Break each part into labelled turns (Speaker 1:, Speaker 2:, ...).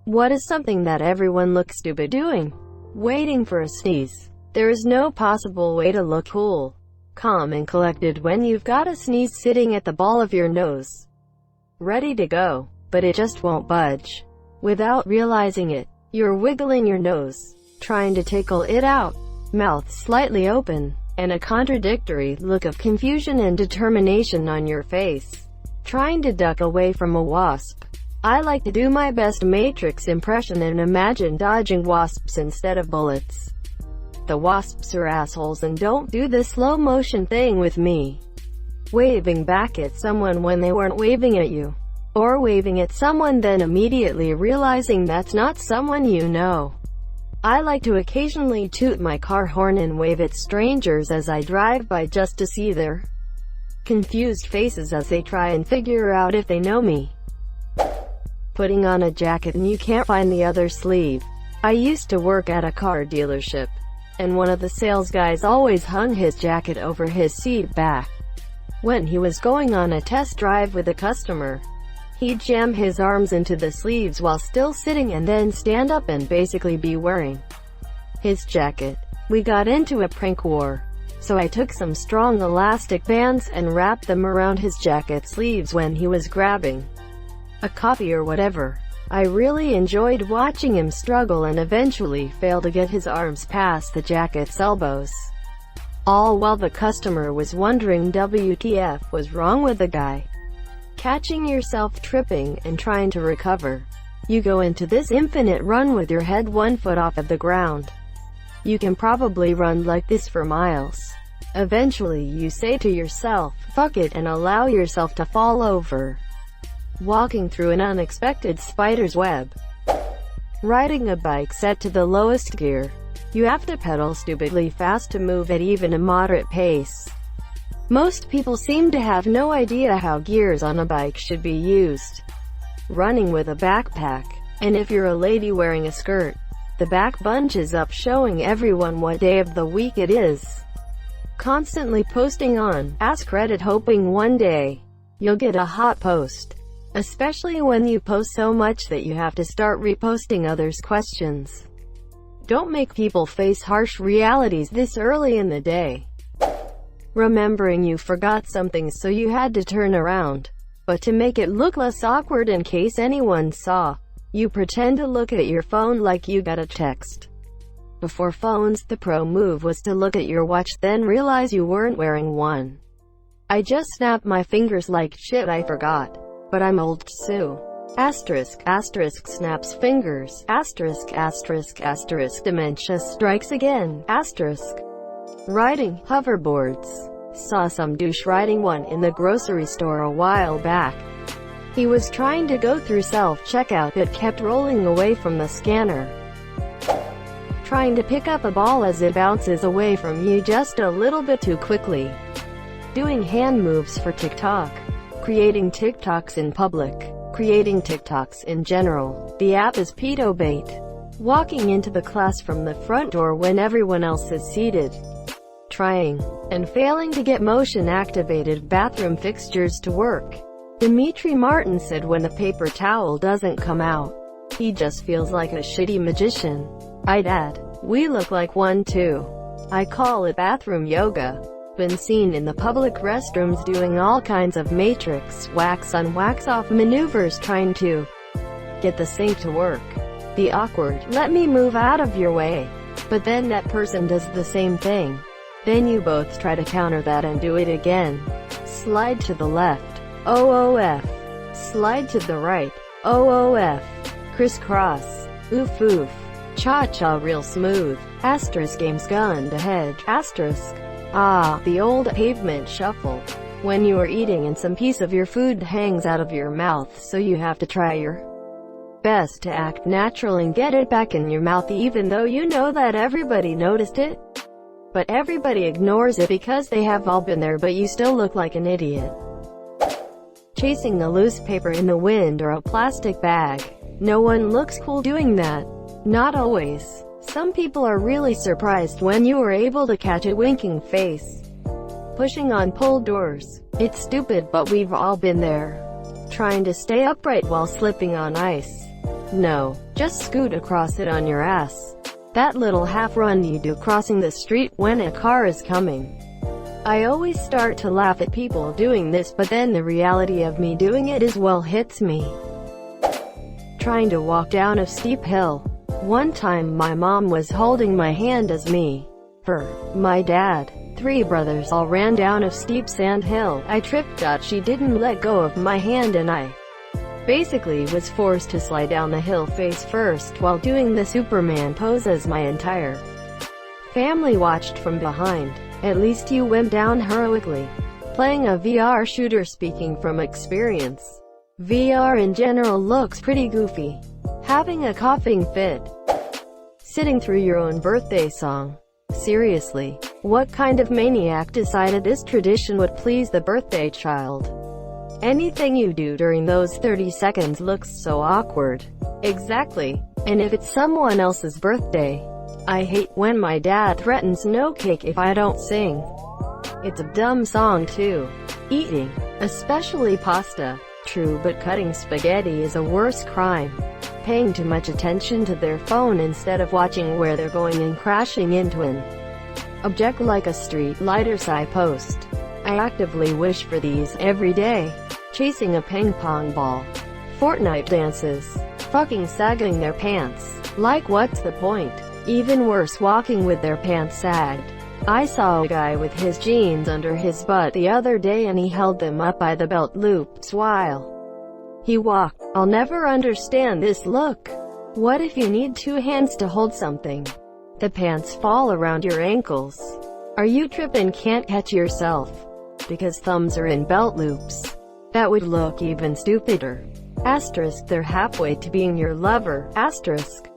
Speaker 1: What is something that everyone looks stupid doing? Waiting for a sneeze. There is no possible way to look cool, calm and collected when you've got a sneeze sitting at the ball of your nose, ready to go, but it just won't budge. Without realizing it, you're wiggling your nose, trying to tickle it out, mouth slightly open, and a contradictory look of confusion and determination on your face, trying to duck away from a wasp. I like to do my best Matrix impression and imagine dodging wasps instead of bullets. The wasps are assholes and don't do the slow motion thing with me. Waving back at someone when they weren't waving at you. Or waving at someone then immediately realizing that's not someone you know. I like to occasionally toot my car horn and wave at strangers as I drive by just to see their confused faces as they try and figure out if they know me. Putting on a jacket and you can't find the other sleeve. I used to work at a car dealership, and one of the sales guys always hung his jacket over his seat back. When he was going on a test drive with a customer, he'd jam his arms into the sleeves while still sitting and then stand up and basically be wearing his jacket. We got into a prank war, so I took some strong elastic bands and wrapped them around his jacket sleeves when he was grabbing a coffee or whatever. I really enjoyed watching him struggle and eventually fail to get his arms past the jacket's elbows. All while the customer was wondering WTF was wrong with the guy. Catching yourself tripping and trying to recover. You go into this infinite run with your head 1 foot off of the ground. You can probably run like this for miles. Eventually you say to yourself, fuck it, and allow yourself to fall over, walking through an unexpected spider's web. Riding a bike set to the lowest gear. You have to pedal stupidly fast to move at even a moderate pace. Most people seem to have no idea how gears on a bike should be used. Running with a backpack. And if you're a lady wearing a skirt, the back bunches up showing everyone what day of the week it is. Constantly posting on AskReddit hoping one day you'll get a hot post. Especially when you post so much that you have to start reposting others' questions. Don't make people face harsh realities this early in the day. Remembering you forgot something so you had to turn around. But to make it look less awkward in case anyone saw, you pretend to look at your phone like you got a text. Before phones, the pro move was to look at your watch then realize you weren't wearing one. I just snapped my fingers like shit, I forgot. But I'm old too. Asterisk, asterisk snaps fingers. Asterisk, asterisk, asterisk dementia strikes again. Asterisk. Riding hoverboards. Saw some douche riding one in the grocery store a while back. He was trying to go through self-checkout but kept rolling away from the scanner. Trying to pick up a ball as it bounces away from you just a little bit too quickly. Doing hand moves for TikTok. Creating TikToks in public. Creating TikToks in general. The app is pedo bait. Walking into the class from the front door when everyone else is seated. Trying and failing to get motion-activated bathroom fixtures to work. Dimitri Martin said when the paper towel doesn't come out, he just feels like a shitty magician. I'd add, we look like one too. I call it bathroom yoga. Been seen in the public restrooms doing all kinds of matrix, wax on wax off maneuvers trying to get the sink to work. The awkward, let me move out of your way. But then that person does the same thing. Then you both try to counter that and do it again. Slide to the left. OOF. Slide to the right. OOF. Crisscross. Oof oof. Cha-cha real smooth. Asterisk game's gone to head. Asterisk. Ah, the old pavement shuffle. When you are eating and some piece of your food hangs out of your mouth so you have to try your best to act natural and get it back in your mouth even though you know that everybody noticed it. But everybody ignores it because they have all been there but you still look like an idiot. Chasing a loose paper in the wind or a plastic bag. No one looks cool doing that. Not always. Some people are really surprised when you are able to catch a winking face. Pushing on pull doors. It's stupid but we've all been there. Trying to stay upright while slipping on ice. No, just scoot across it on your ass. That little half run you do crossing the street when a car is coming. I always start to laugh at people doing this, but then the reality of me doing it as well hits me. Trying to walk down a steep hill. One time my mom was holding my hand as me, her, my dad, 3 brothers all ran down a steep sand hill. I tripped. She didn't let go of my hand and I basically was forced to slide down the hill face first while doing the Superman pose as my entire family watched from behind. At least you went down heroically. Playing a VR shooter. Speaking from experience, VR in general looks pretty goofy. Having a coughing fit. Sitting through your own birthday song. Seriously, what kind of maniac decided this tradition would please the birthday child? Anything you do during those 30 seconds looks so awkward. Exactly. And if it's someone else's birthday, I hate when my dad threatens no cake if I don't sing. It's a dumb song too. Eating, especially pasta. True, but cutting spaghetti is a worse crime. Paying too much attention to their phone instead of watching where they're going and crashing into an object like a street light or signpost. I actively wish for these every day. Chasing a ping pong ball. Fortnite dances. Fucking sagging their pants. Like, what's the point? Even worse, walking with their pants sagged. I saw a guy with his jeans under his butt the other day and he held them up by the belt loops while he walked. I'll never understand this look. What if you need 2 hands to hold something? The pants fall around your ankles. Are you tripping? Can't catch yourself because thumbs are in belt loops? That would look even stupider. Asterisk, they're halfway to being your lover. Asterisk.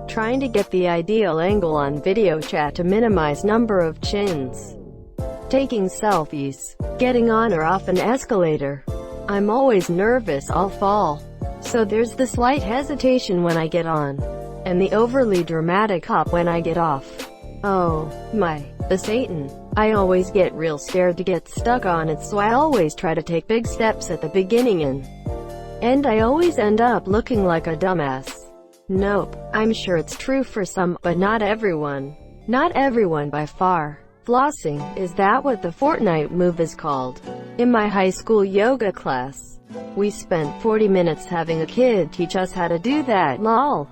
Speaker 1: Trying to get the ideal angle on video chat to minimize number of chins. Taking selfies. Getting on or off an escalator. I'm always nervous I'll fall. So there's the slight hesitation when I get on, and the overly dramatic hop when I get off. Oh my, the Satan. I always get real scared to get stuck on it, so I always try to take big steps at the beginning and I always end up looking like a dumbass. Nope, I'm sure it's true for some, but not everyone. Not everyone by far. Flossing, is that what the Fortnite move is called? In my high school yoga class, we spent 40 minutes having a kid teach us how to do that, lol.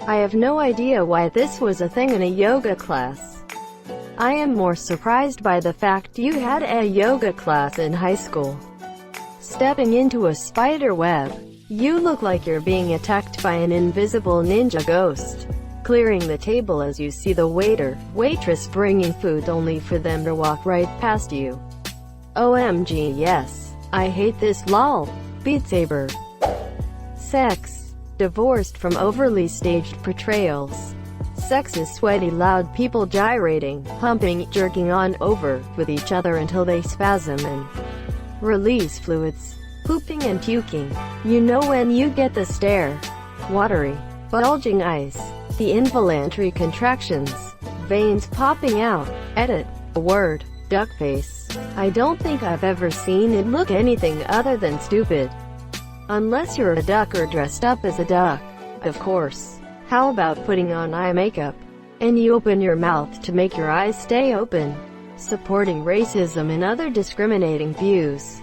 Speaker 1: I have no idea why this was a thing in a yoga class. I am more surprised by the fact you had a yoga class in high school. Stepping into a spider web. You look like you're being attacked by an invisible ninja ghost. Clearing the table as you see the waiter, waitress bringing food only for them to walk right past you. OMG, yes. I hate this, lol. Beat Saber. Sex. Divorced from overly staged portrayals. Sex is sweaty, loud people gyrating, humping, jerking on over with each other until they spasm and release fluids. Pooping and puking. You know when you get the stare. Watery, bulging eyes. The involuntary contractions. Veins popping out. Edit. A word. Duck face. I don't think I've ever seen it look anything other than stupid. Unless you're a duck or dressed up as a duck. Of course. How about putting on eye makeup? And you open your mouth to make your eyes stay open. Supporting racism and other discriminating views.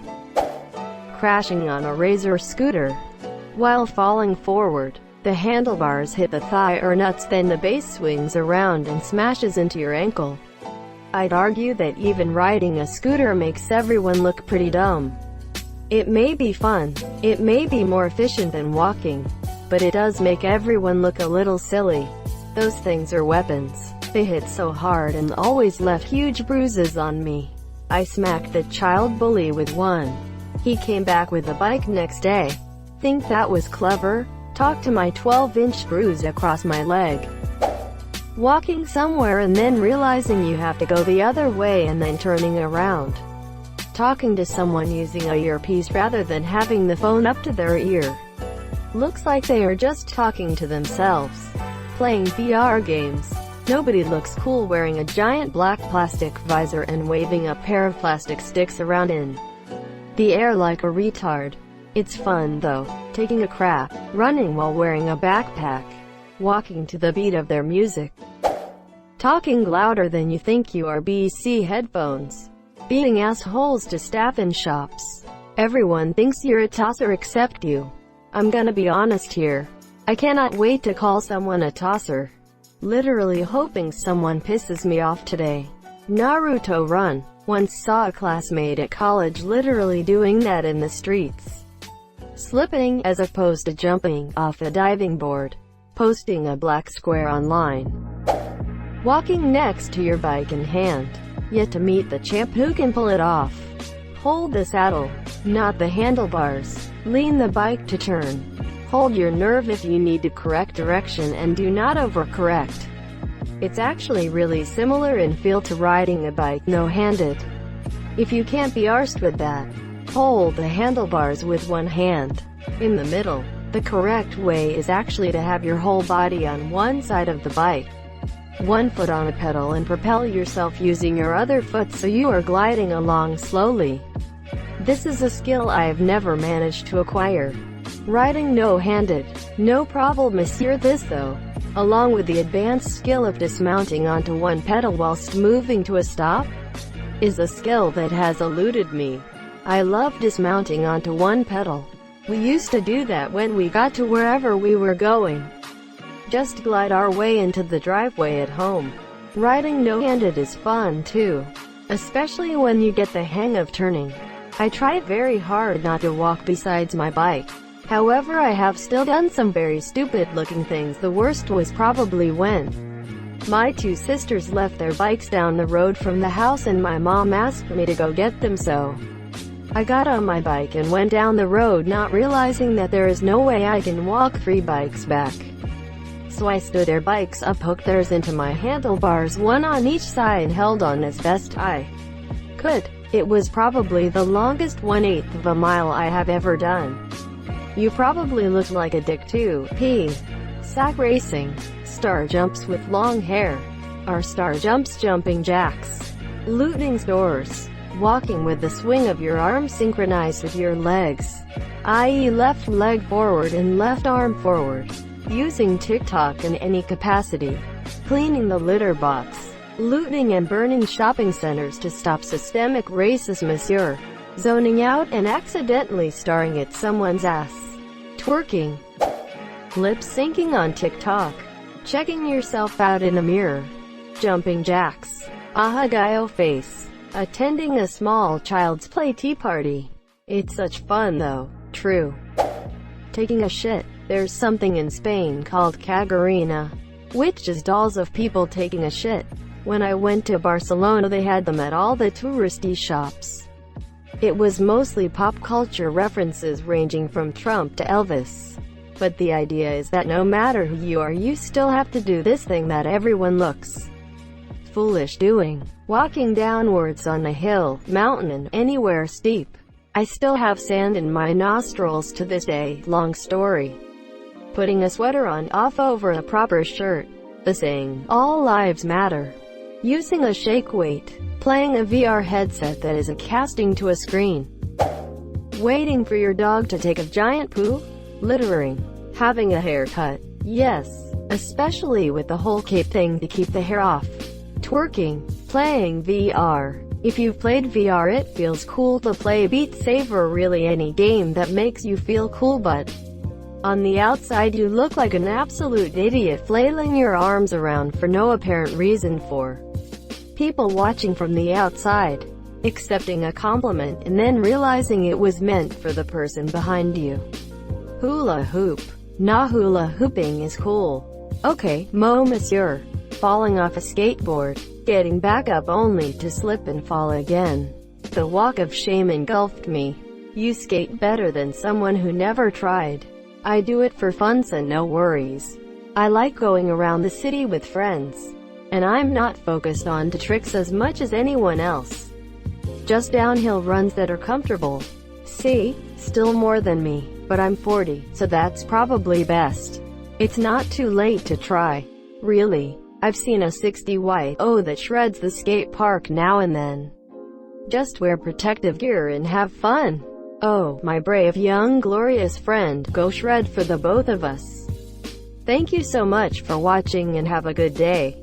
Speaker 1: Crashing on a razor scooter. While falling forward, the handlebars hit the thigh or nuts, then the base swings around and smashes into your ankle. I'd argue that even riding a scooter makes everyone look pretty dumb. It may be fun, it may be more efficient than walking, but it does make everyone look a little silly. Those things are weapons. They hit so hard and always left huge bruises on me. I smacked the child bully with one. He came back with a bike next day. Think that was clever? Talk to my 12-inch bruise across my leg. Walking somewhere and then realizing you have to go the other way and then turning around. Talking to someone using a earpiece rather than having the phone up to their ear. Looks like they are just talking to themselves. Playing VR games. Nobody looks cool wearing a giant black plastic visor and waving a pair of plastic sticks around in the air like a retard. It's fun though, taking a crap, running while wearing a backpack, walking to the beat of their music, talking louder than you think you are. BC headphones, being assholes to staff in shops. Everyone thinks you're a tosser except you. I'm gonna be honest here. I cannot wait to call someone a tosser. Literally hoping someone pisses me off today. Naruto run. Once saw a classmate at college literally doing that in the streets. Slipping as opposed to jumping off a diving board. Posting a black square online. Walking next to your bike in hand. Yet to meet the champ who can pull it off. Hold the saddle, not the handlebars. Lean the bike to turn. Hold your nerve if you need to correct direction and do not overcorrect. It's actually really similar in feel to riding a bike no-handed. If you can't be arsed with that, hold the handlebars with one hand. In the middle. The correct way is actually to have your whole body on one side of the bike. One foot on a pedal and propel yourself using your other foot so you are gliding along slowly. This is a skill I have never managed to acquire. Riding no-handed, no problem monsieur. This though, along with the advanced skill of dismounting onto one pedal whilst moving to a stop, is a skill that has eluded me. I love dismounting onto one pedal. We used to do that when we got to wherever we were going. Just glide our way into the driveway at home. Riding no-handed is fun too, especially when you get the hang of turning. I try very hard not to walk besides my bike. However, I have still done some very stupid looking things. The worst was probably when my two sisters left their bikes down the road from the house and my mom asked me to go get them, so I got on my bike and went down the road, not realizing that there is no way I can walk 3 bikes back. So I stood their bikes up, hooked theirs into my handlebars, one on each side, and held on as best I could. It was probably the longest 1/8 of a mile I have ever done. You probably look like a dick too. P. Sack racing. Star jumps with long hair. Are star jumps jumping jacks? Looting stores. Walking with the swing of your arm synchronized with your legs, i.e. left leg forward and left arm forward. Using TikTok in any capacity. Cleaning the litter box. Looting and burning shopping centers to stop systemic racism monsieur. Zoning out and accidentally staring at someone's ass. Twerking. Lip syncing on TikTok. Checking yourself out in a mirror. Jumping jacks. Ahagayo face. Attending a small child's play tea party. It's such fun though. True. Taking a shit. There's something in Spain called cagarina, which is dolls of people taking a shit. When I went to Barcelona they had them at all the touristy shops. It was mostly pop culture references ranging from Trump to Elvis. But the idea is that no matter who you are, you still have to do this thing that everyone looks foolish doing. Walking downwards on a hill, mountain, and anywhere steep. I still have sand in my nostrils to this day. Long story. Putting a sweater on off over a proper shirt. The saying, all lives matter. Using a shake weight. Playing a VR headset that isn't casting to a screen. Waiting for your dog to take a giant poo. Littering. Having a haircut. Yes, especially with the whole cape thing to keep the hair off. Twerking. Playing VR. If you've played VR, it feels cool to play Beatz or really any game that makes you feel cool, but on the outside you look like an absolute idiot flailing your arms around for no apparent reason for people watching from the outside, accepting a compliment and then realizing it was meant for the person behind you. Hula hoop. Nah, hula hooping is cool. Okay, monsieur. Falling off a skateboard. Getting back up only to slip and fall again. The walk of shame engulfed me. You skate better than someone who never tried. I do it for fun and no worries. I like going around the city with friends. And I'm not focused on the tricks as much as anyone else. Just downhill runs that are comfortable. See? Still more than me. But I'm 40, so that's probably best. It's not too late to try. Really. I've seen a 60 white O that shreds the skate park now and then. Just wear protective gear and have fun. Oh, my brave young glorious friend, go shred for the both of us. Thank you so much for watching and have a good day.